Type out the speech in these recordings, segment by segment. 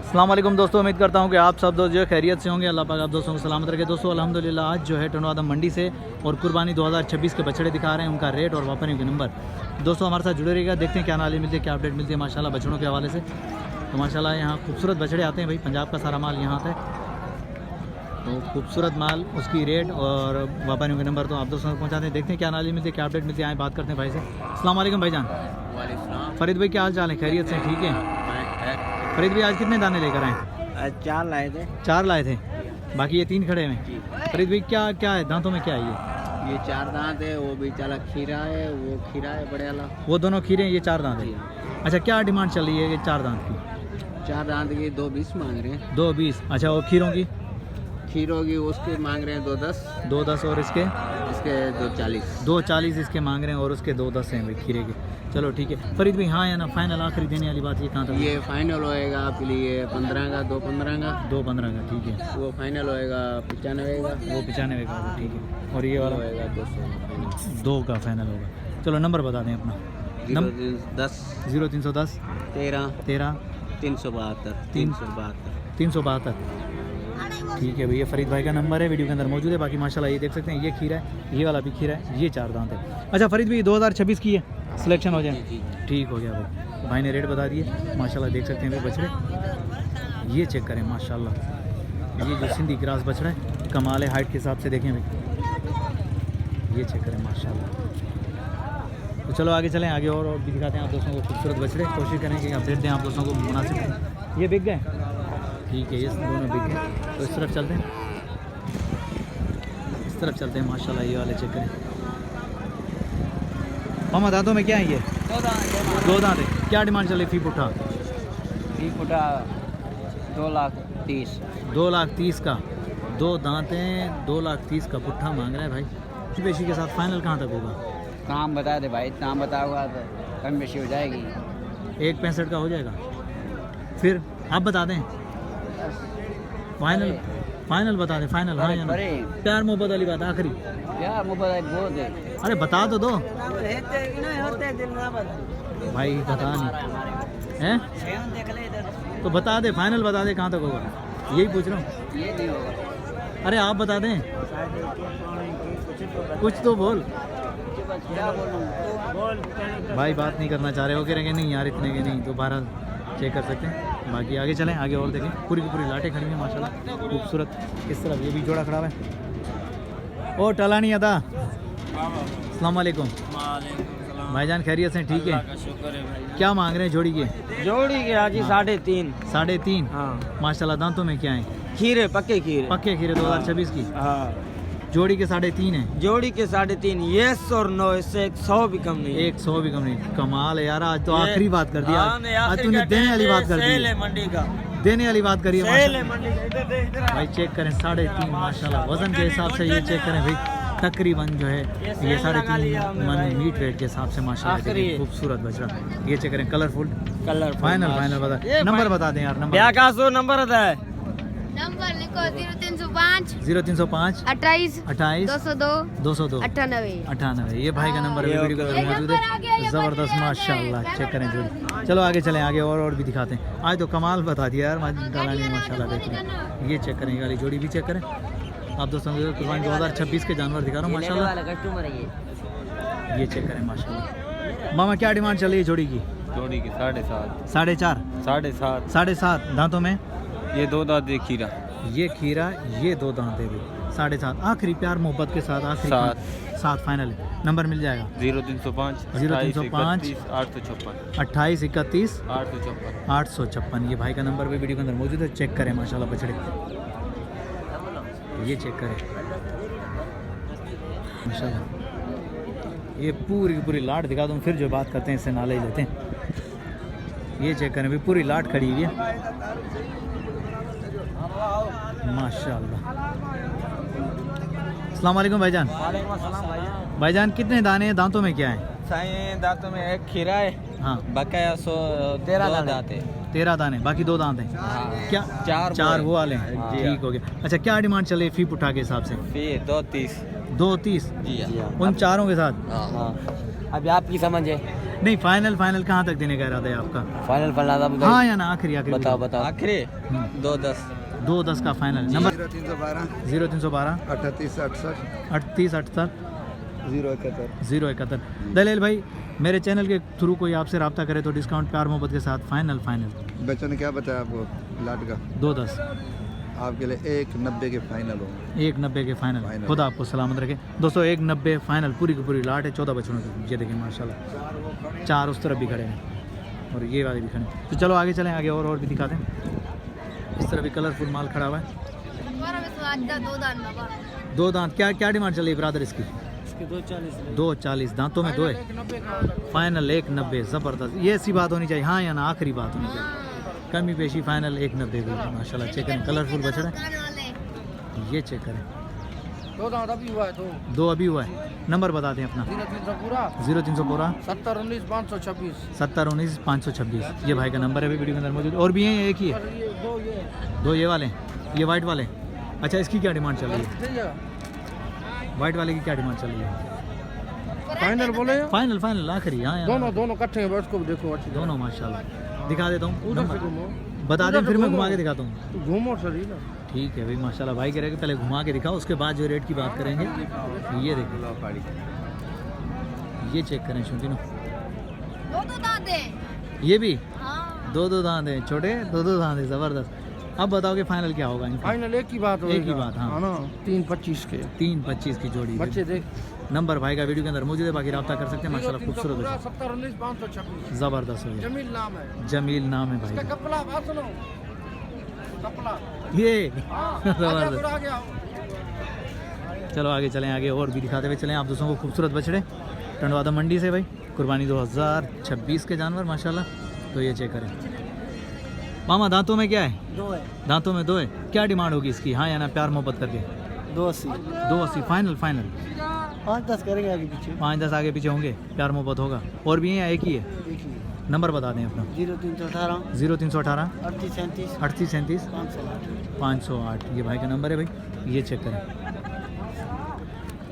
अस्सलाम वालेकुम दोस्तों, उम्मीद करता हूँ कि आप सब दोस्त जो है खैरियत से होंगे। अल्लाह पाक आप दोस्तों को सलामत रखे। दोस्तों अल्हम्दुलिल्लाह आज जो है टनवादा मंडी से और कुर्बानी 2026 के बछड़े दिखा रहे हैं, उनका रेट और वापरने के नंबर। दोस्तों हमारे साथ जुड़े रहिएगा, देखते हैं क्या नाली मिलती है, क्या अपडेट मिलती है माशाल्लाह बछड़ों के हवाले से। तो माशाल्लाह यहाँ खूबसूरत बछड़े आते हैं भाई, पंजाब का सारा माल यहाँ आता है। तो खूबसूरत माल, उसकी रेट और वापरने के नंबर तो आप दोस्तों को पहुँचाते हैं। देखते हैं क्या नाली मिलती है, क्या अपडेट मिलती है, आए बात करते हैं भाई से। अस्सलाम वालेकुम भाईजान। फरीद भाई क्या हाल चाल है, खैरियत से? ठीक है फरीद भाई, आज कितने दाने लेकर आए? 4 लाए थे। 4 लाए थे, बाकी ये 3 खड़े हैं। फरीद भाई क्या क्या है दांतों में, क्या है ये 4 दांत है, वो भी चला खीरा है, वो खीरा है बड़े वाला। वो दोनों खीरे हैं, ये 4 दांत है। अच्छा क्या डिमांड चल रही है ये 4 दांत की? 4 दांत की 220 मांग रहे हैं। 220। अच्छा वो खीरों की? खीरों की उसके मांग रहे हैं 210। 210 और इसके 240। 240 इसके मांग रहे हैं और उसके 210 हैं भाई खीरे के। चलो ठीक है फरीद भाई, हाँ या ना फाइनल आखिरी देने वाली बात ये कहाँ तक? ये फाइनल होएगा आपके लिए 15 का, 215 का। 215 का, ठीक है। वो फाइनल होएगा 95 का। वो 95 का होगा, ठीक है। और ये वाला होएगा 200 2 का फाइनल होगा। चलो नंबर बता दें अपना। 0310 0310 13 13 372 372। ठीक है भैया, फरीद भाई का नंबर है, वीडियो के अंदर मौजूद है। बाकी माशाल्लाह ये देख सकते हैं, ये खीरा है, ये वाला भी खीरा है, ये 4 दांत है। अच्छा फरीद भाई 2026 की है, सिलेक्शन हो जाए? ठीक हो गया भाई, तो भाई ने रेट बता दिए माशाल्लाह। देख सकते हैं भाई बछड़े, ये चेक करें माशाल्लाह, ये जो सिंधी ग्रास बछड़ा है कमाल है, हाइट के हिसाब से देखें भाई, ये चेक करें माशाल्लाह। तो चलो आगे चलें, आगे और भी दिखाते हैं आप दोस्तों को खूबसूरत बछड़े। कोशिश करें कि अपडेट दें आप दोस्तों को मुनासिब। ये बिक गए, ठीक है, ये दोनों बिक गए। तो इस तरफ चलते हैं, इस तरफ चलते हैं माशाल्लाह। ये वाले चेक करें मामा, दांतों में क्या है ये? 2 दांत है। क्या डिमांड चल रही फी पुट्ठा? फी पुट्ठा 2,30,000। 2,30,000 का 2 दांत हैं, 2,30,000 का पुट्ठा मांग रहा है भाई। पेशी के साथ फाइनल कहाँ तक होगा? काम बता दे भाई, काम बताओगा तो कम बेशी हो जाएगी। 1,65 का हो जाएगा। फिर आप बता दें फाइनल, फाइनल बता दें फाइनल। हाँ या ना? प्यार मोहब्बत वाली बात आखिरी। यार मोबाइल बहुत है। अरे बता तो दो भाई, बता नहीं हैं तो बता दे, फाइनल बता दे कहाँ तक होगा, यही पूछ रहा हूँ। ये नहीं होगा। अरे आप बता दें, कुछ तो बोल भाई। बात नहीं करना चाह रहे हो, कह रहे हैं नहीं यार इतने के नहीं, तो 12 चेक कर सकते हैं। बाकी आगे चलें, आगे और देखें। पूरी की पूरी लाटें खड़ी हैं माशाल्लाह, खूबसूरत। इस तरफ ये भी जोड़ा खड़ा हुआ है। ओ टला नहीं आता। अस्सलाम वालेकुम भाईजान, खैरियत से? ठीक है। शुक्र है भाई। क्या मांग रहे हैं जोड़ी के? जोड़ी के आज 3.5। 3.5। हाँ माशाल्लाह। दांतों में क्या है? खीरे, पक्के खीरे। पक्के खीरे 2026 की। हाँ जोड़ी के 3.5 है। जोड़ी के 3.5। यस और नो, इससे 100 भी कम नहीं। 100 भी कम नहीं। कमाल है यार, आज तो आखिरी बात कर दिया। हाँ, आज तूने देने वाली बात कर दी, मंडी का देने वाली बात करी है सेल है मंडी का। इधर भाई। चेक करें 3.5 माशाल्लाह। वजन के हिसाब से ये चेक करें भाई, तकरीबन जो है ये 3.5 मन मीट रेट के हिसाब से माशाल्लाह। खूबसूरत बछड़ा, ये चेक करें, कलरफुल। फाइनल फाइनल बता, नंबर बता दें यार। नंबर क्या सो नंबर आता है? नंबर लिखो 0305 0305 28 28 202 202 98। ये भाई का नंबर है, वीडियो का मौजूद है। ज़बरदस्त माशाल्लाह, चेक करें जोड़ी। चलो आगे चलें, आगे और भी दिखाते हैं। आज तो कमाल बता दिया यार माशाल्लाह। देख लें, ये चेक करें, वाली जोड़ी भी चेक करें आप दोस्तों को। कुर्बानी 2026 के जानवर दिखा रहा हूँ माशाल्लाह। ये चेक करें माशाल्लाह। मामा क्या डिमांड चल रही है जोड़ी की? जोड़ी की 7.5। 4.5 7.5। 7.5 दांतों में? ये 2 दांत खीरा। ये खीरा, ये 2 दांत है भाई। 7.5 आखिरी प्यार मोहब्बत के साथ आखिरी 7 फाइनल है। नंबर मिल जाएगा 0305 0305 856 28 31 856 856। ये भाई का नंबर भी वीडियो के अंदर मौजूद है। चेक करें माशाल्लाह बछड़े, ये चेक करें माशाल्लाह। ये पूरी की पूरी लाट दिखा दूँ, फिर जो बात करते हैं इससे नाले लेते हैं। ये चेक करें भाई, पूरी लाट खड़ी हुई है माशाल्लाह। अस्सलाम वालेकुम भाईजान। भाईजान कितने दाने हैं, दांतों में क्या है? दांतों में एक खीरा है, हाँ बकाया 13 दांत है। 13 दाने, बाकी 2 दांत हैं। हाँ। क्या? 4 वो वाले हैं। हाँ। ठीक हो गया। अच्छा क्या डिमांड चले फी पुट्ठा के हिसाब से? 230। 230 जी उन चारों के साथ? हाँ। अभी आपकी समझ है। नहीं फाइनल फाइनल कहाँ तक देने का इरादा है आपका? फाइनल फलना था हाँ या ना आखिरी आखिरी बताओ बताओ आखिरी 2-10 2-10 का फाइनल नंबर 0312 0312 38 68 38 68 071 071। दलेल भाई मेरे चैनल के थ्रू कोई आपसे रब्ता करे तो डिस्काउंट प्यार मोहब्बत के साथ फाइनल फाइनल बच्चों ने क्या बताया आपको लाट का? 2-10 आपके लिए 190 के फाइनल हो। 190 के फाइनल। फाइनल। खुदा आपको सलामत रखे दोस्तों। 190 फाइनल पूरी की पूरी लाट है 14 बच्चों की। ये देखिए माशाल्लाह 4 उस तरफ भी खड़े हैं और ये वाले भी खड़े हैं। तो चलो आगे चलें, आगे और भी दिखाते हैं। इस तरह भी कलरफुल माल खड़ा हुआ है। 2 दांत क्या क्या डिमांड चल रही है ब्रादर इसकी? 240 दांतों में 2 है फाइनल 190। ज़बरदस्त, ये ऐसी बात होनी चाहिए हाँ या ना, आखिरी बात होनी चाहिए। कमी पेशी फाइनल 190 की माशाल्लाह। चेक करें कलरफुल बछड़ा है, ये चेक करें। 2 दांत अभी हुआ है 2 अभी हुआ है। नंबर बता दें अपना। 0300 पूरा 0300 पूरा 70 19 526 70 19 526। ये भाई का नंबर है अभी वीडियो के अंदर मौजूद। और भी हैं या एक ही है? ये 2 ये 2 ये वाले, ये वाइट वाले। अच्छा इसकी क्या डिमांड चल रही है? ठीक है वाइट वाले की क्या डिमांड चल रही है? फाइनल बोले फाइनल फाइनल आखिरी हाँ यार। दोनों इकट्ठे हैं, बस को देखो अच्छी तरह। दोनों माशाल्लाह। दिखा देता हूँ उधर से नंबर घूमो, बता दें उधर से फिर मैं घूमो। घुमा के दिखाता हूँ। तो घूमो सही ना। ठीक है भाई माशाल्लाह। भाई कह रहे कि पहले घुमा के दिखाओ उसके बाद जो रेट की बात करेंगे। ये देखो ये चेक करें शौकीनो। 2 दांत है। ये भी हाँ 2 दांत हैं छोटे, 2 दांत हैं ज़बरदस्त। अब बताओ कि फाइनल क्या होगा इनका? फाइनल एक ही बात एक ही होगा। बात, हाँ। है ना 325 के 325 की जोड़ी। बच्चे देख नंबर भाई का वीडियो के अंदर मौजूद है, बाकी रब्ता कर सकते हैं माशाल्लाह। 0300 खूबसूरत पूरा है, 70 19 526 ज़बरदस्त हो गया। जमील नाम है जमील नाम है भाई इसका का। कपड़ा बात सुनो कपड़ा ये हाँ ज़बरदस्त। आ गया चलो आगे चलें, आगे और भी दिखाते हुए चलें आप दोस्तों को खूबसूरत बछड़े टंडवादा मंडी से भाई। कुर्बानी 2026 के जानवर माशाल्लाह। तो ये चेक करें मामा। दांतों में क्या है? 2 है दांतों में 2 है। क्या डिमांड होगी इसकी हाँ या ना, प्यार मोहब्बत करके? 280 280 फाइनल फाइनल। 5-10 करेंगे आगे पीछे 5-10 आगे पीछे होंगे, प्यार मोहब्बत होगा। और भी हैं या एक ही है? एक ही नंबर बता दें अपना। 0318 0318 38 37 38 37 508 508। ये भाई का नंबर है भाई, ये चेक करें।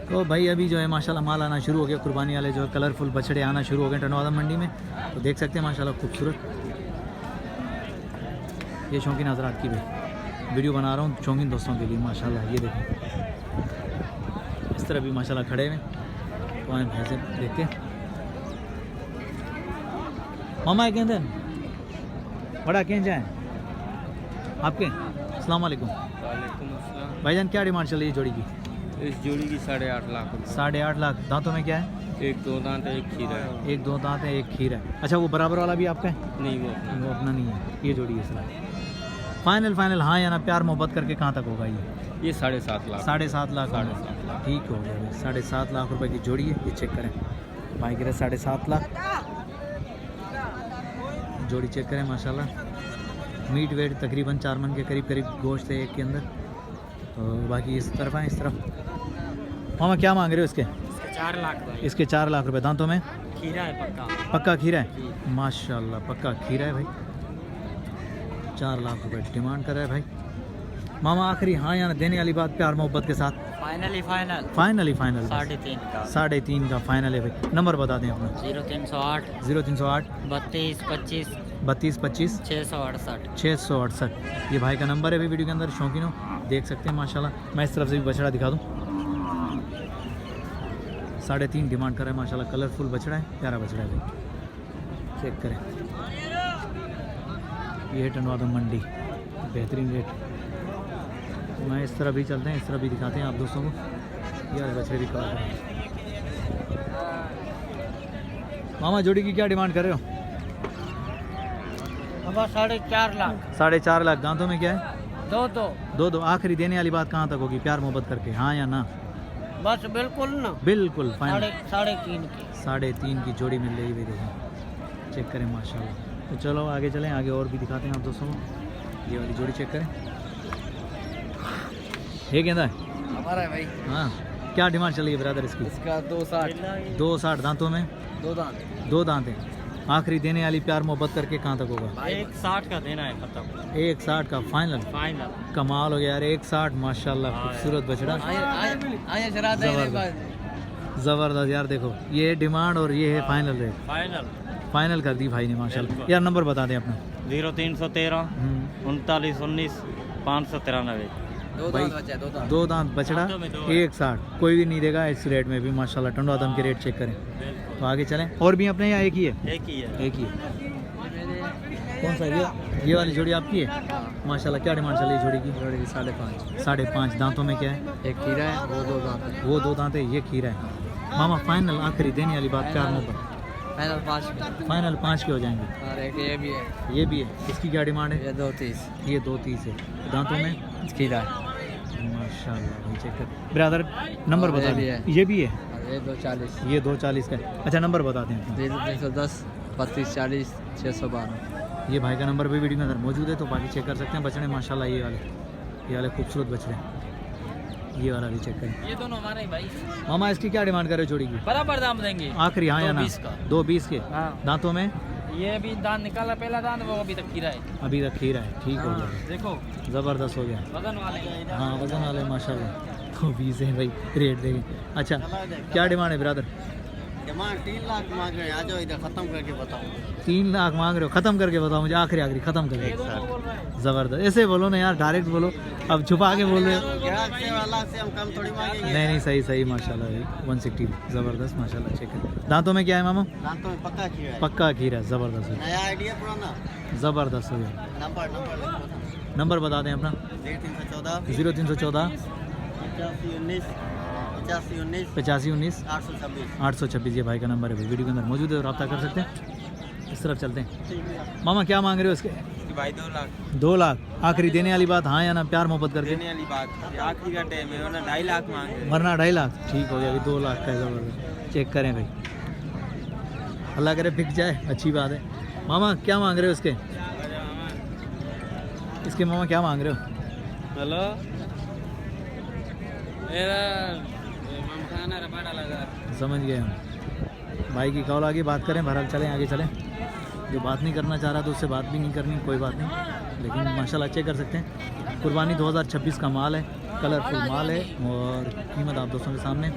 तो भाई अभी जो है माशाल्लाह माल आना शुरू हो गया। कुर्बानी वाले जो है कलरफुल बछड़े आना शुरू हो गए टंडवादा मंडी में। तो देख सकते हैं माशाल्लाह खूबसूरत। ये शौकीन हजरात की भाई वीडियो बना रहा हूँ शौकीन दोस्तों के लिए माशाल्लाह। ये देखें इस तरह भी माशाल्लाह खड़े हुए तो आए भैंसे देखते हैं। मामा कहते हैं बड़ा कहीं जाए आपके। अस्सलाम वालेकुम भाईजान, क्या डिमांड चल रही है जोड़ी की? इस जोड़ी की 8.5 लाख 8.5 लाख। दांतों में क्या है? 1-2 दांत है, 1 खीरा है। 1-2 दांत है, 1 खीर है। अच्छा वो बराबर वाला भी आपका है? नहीं वो अपना वो अपना नहीं है। ये जोड़ी है सर। फाइनल फाइनल हाँ या ना, प्यार मोहब्बत करके कहाँ तक होगा ये? 7.5 लाख 7.5 लाख। 7.5 लाख। ठीक हो गया भाई, 7.5 लाख रुपए की जोड़ी है। ये चेक करें भाई कह रहे 7.5 लाख जोड़ी। चेक करें माशाल्लाह। मीट वेट तकरीबन 4 मन के करीब करीब गोश्त है एक के अंदर। तो बाकी इस तरफ है, इस तरफ। मामा क्या मांग रहे हो इसके? 4 लाख इसके 4 लाख रुपए। दांतों में खीरा है पक्का। पक्का खीरा है माशाल्लाह, पक्का खीरा है भाई। 4 लाख रुपए डिमांड कर रहा है भाई मामा। आखिरी हाँ या ना देने वाली बात प्यार मोहब्बत के साथ? फाइनली फाइनल फाइनली फाइनल 3.5 का 3.5 का फाइनल है भाई। नंबर बता दें अपना। 0308 0308 32 25 32 25 668 668। ये भाई का नंबर है भाई वीडियो के अंदर शौकीनों देख सकते हैं माशाल्लाह। मैं इस तरफ से भी बछड़ा दिखा दूँ। 3.5 डिमांड कर रहा है माशाल्लाह। कलरफुल बछड़ा है, प्यारा बछड़ा है भाई। चेक करें ये है टंडवादा मंडी, बेहतरीन रेट। मैं इस तरह भी चलते हैं, इस तरह भी दिखाते हैं आप दोस्तों को। यार बछड़े भी कलर हैं। मामा जोड़ी की क्या डिमांड कर रहे हो? अब 4.5 लाख 4.5 लाख। दांतों में क्या है? 2 आखिरी देने वाली बात कहाँ तक होगी प्यार मोहब्बत करके हाँ या ना? बस बिल्कुल ना बिल्कुल फाइनल 3.5 के 3.5 की जोड़ी मिल रही है भाई। देखो चेक करें माशाल्लाह। तो चलो आगे चलें, आगे और भी दिखाते हैं आप दोस्तों को। ये वाली जोड़ी चेक करें। ये कहता है हमारा है भाई। हाँ क्या डिमांड चल रही है ब्रदर इसकी? इसका 260 260। दांतों में 2 दांत 2 दांत हैं। आखिरी देने वाली प्यार मोहब्बत करके कहाँ तक होगा? 160 का देना है खत्म 160 का फाइनल। फाइनल। कमाल हो गया यार 160 माशाल्लाह। खूबसूरत बछड़ा आया शराब है जबरदस्त। ज़बरदस्त यार, देखो ये है डिमांड और ये है फाइनल रेट। फाइनल फाइनल कर दी भाई ने माशाल्लाह। यार नंबर बता दें अपना। 0313 39 19 593। भाई दो दांत बछड़ा 160, कोई भी नहीं देगा इस रेट में भी माशाल्लाह। टंडो आदम के रेट चेक करें। तो आगे चलें, और भी अपने यहाँ एक ही है? एक ही है। एक ही है। कौन सा ये वाली जोड़ी आपकी है? माशाल्लाह। क्या डिमांड चल रही है जोड़ी की? जोड़ी 5.5। 5.5। दांतों में क्या है? एक खीरा है, वो 2 दांत है। वो 2 दांत है, ये खीरा है। मामा फाइनल आखिरी देने वाली बात, प्यार मोहब्बत। फाइनल 5। फाइनल 5 के हो जाएंगे। और एक ये भी है। ये भी है। इसकी क्या डिमांड है? ये 2.30। ये 2.30 है। दांतों में खीरा है। माशाल्लाह भाई, चेक कर। ब्रदर नंबर और ये बता भी दें। है। ये भी है। और ये 2.40। ये 2.40 का है। अच्छा नंबर बता दें अपना। 310 32 40 612। ये भाई का नंबर भी वीडियो के अंदर मौजूद है, तो बाकी चेक कर सकते हैं। बछड़े माशाल्लाह ये वाले खूबसूरत बछड़े। ये वाला भी चेक करें। ये दोनों हमारे भाई। मामा इसकी क्या डिमांड कर रहे हो जोड़ी की? बराबर दाम देंगे। आखिरी हाँ या ना? 2.20 का। 2.20 के। हाँ। दांतों में ये भी दांत निकाला, पहला दांत, वो अभी तक खीरा है। अभी तक खीरा है। ठीक हो गया, देखो ज़बरदस्त हो गया। वजन वाले। हाँ वजन वाले माशाल्लाह। 2.20 है भाई, रेट देंगे। अच्छा क्या डिमांड है ब्रदर? डिमांड 3 लाख मांग रहे हैं। आ जाओ इधर, खत्म करके बताओ। 3 लाख मांग रहे हो? ख़त्म करके बताओ मुझे। आखिरी ख़त्म करके। ज़बरदस्त। ऐसे बोलो ना यार, डायरेक्ट बोलो। अब छुपा के बोल रहे हो। ग्राहक से वाला से हम कम थोड़ी मांगेंगे। नहीं सही माशाल्लाह भाई। 160 ज़बरदस्त माशाल्लाह। चेक कर। दांतों में क्या है मामा? दांतों में पक्का खीरा है। पक्का खीरा, ज़बरदस्त हो नया आइडिया पुराना। गया। ज़बरदस्त हो गया। नंबर नंबर बता दें अपना। 0314 0314 85 19 85 19 826। 826 ये भाई का नंबर है, वीडियो के अंदर मौजूद है, रब्ता कर सकते हैं। इस तरफ चलते हैं। मामा क्या मांग रहे हो इसके? भाई 2 लाख। 2 लाख आखिरी देने वाली बात, हाँ या ना? प्यार मोहब्बत करके देने वाली बात आखिरी का टाइम है, वरना 2.5 लाख मांग रहे हैं। वरना 2.5 लाख। ठीक हो गया, अभी 2 लाख का है। ज़बरदस्त। चेक करें भाई, अल्लाह करे बिक जाए, अच्छी बात है। मामा क्या मांग रहे हो इसके? इसके मामा क्या मांग रहे हो? हेलो मेरा खाना रबाड़ा लगा। समझ गए हम। भाई की कॉल आगे बात करें, बहरहाल चलें आगे चलें। जो बात नहीं करना चाह रहा तो उससे बात भी नहीं करनी, कोई बात नहीं। लेकिन माशाल्लाह चेक कर सकते हैं। कुर्बानी 2026 का माल है, कलरफुल माल है और कीमत आप दोस्तों के सामने।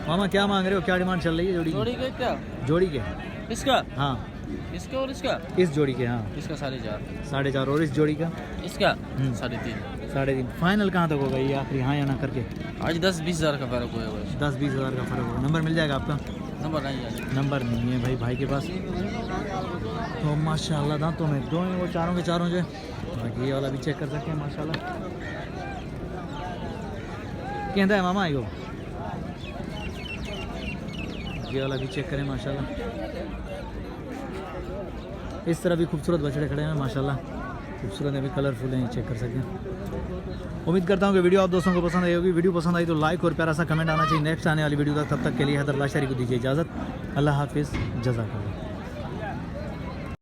मामा क्या मांग रहे हो? क्या डिमांड चल रही है जोड़ी की? जोड़ी के क्या? जोड़ी के? इसका? हाँ इसका और इसका? इस जोड़ी के। हाँ इसका 4.5। 4.5 और इस जोड़ी का? इसका 3.5। 3.5। फाइनल कहाँ तक होगा ये आखिरी, हाँ या ना करके? आज 10-20 हज़ार का फर्क होगा। 10-20 हज़ार का फ़र्क होगा। नंबर मिल जाएगा आपका? नंबर नहीं है। नंबर नहीं है भाई के पास। तो माशाल्लाह दांतों में 2 हैं वो, चारों के चारों जो है। बाकी ये वाला भी चेक कर सकते हैं माशाल्लाह। कहता है मामा यो, ये वाला भी चेक करें माशाल्लाह। इस तरह भी खूबसूरत बछड़े खड़े हैं माशाल्लाह, खूबसूरत है भी, कलरफुल हैं, चेक कर सकते हैं। उम्मीद करता हूँ कि वीडियो आप दोस्तों को पसंद आई होगी। वीडियो पसंद आई तो लाइक और प्यारा सा कमेंट आना चाहिए नेक्स्ट आने वाली वीडियो तक। तब तक के लिए हैदर लाशारी को दीजिए इजाज़त। अल्लाह हाफिज़, जज़ाकल्लाह।